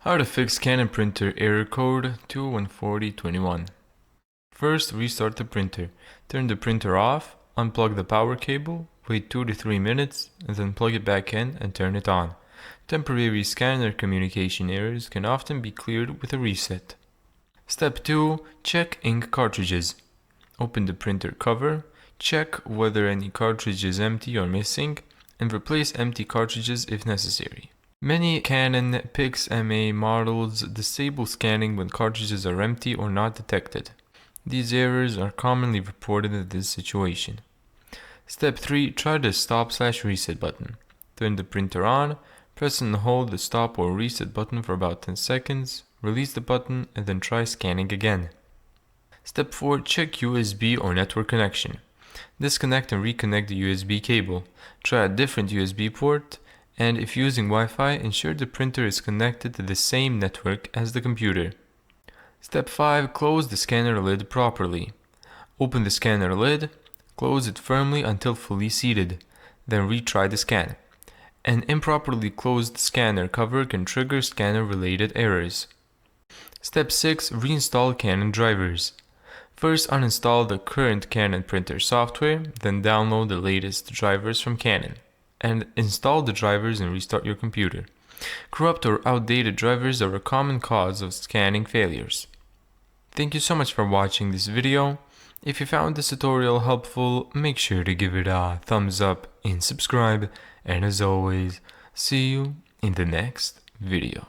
How to fix Canon printer error code 214021. First, restart the printer. Turn the printer off, unplug the power cable, wait 2 to 3 minutes, and then plug it back in and turn it on. Temporary scanner communication errors can often be cleared with a reset. Step 2. Check ink cartridges. Open the printer cover, check whether any cartridge is empty or missing, and replace empty cartridges if necessary. Many Canon PixMA models disable scanning when cartridges are empty or not detected. These errors are commonly reported in this situation. Step 3. Try the stop/reset button. Turn the printer on, press and hold the stop or reset button for about 10 seconds, release the button, and then try scanning again. Step 4. Check USB or network connection. Disconnect and reconnect the USB cable. Try a different USB port, and if using Wi-Fi, ensure the printer is connected to the same network as the computer. Step 5. Close the scanner lid properly. Open the scanner lid, close it firmly until fully seated, then retry the scan. An improperly closed scanner cover can trigger scanner-related errors. Step 6. Reinstall Canon drivers. First, uninstall the current Canon printer software, then download the latest drivers from Canon, and install the drivers and restart your computer. Corrupt or outdated drivers are a common cause of scanning failures. Thank you so much for watching this video. If you found this tutorial helpful, make sure to give it a thumbs up and subscribe. And as always, see you in the next video.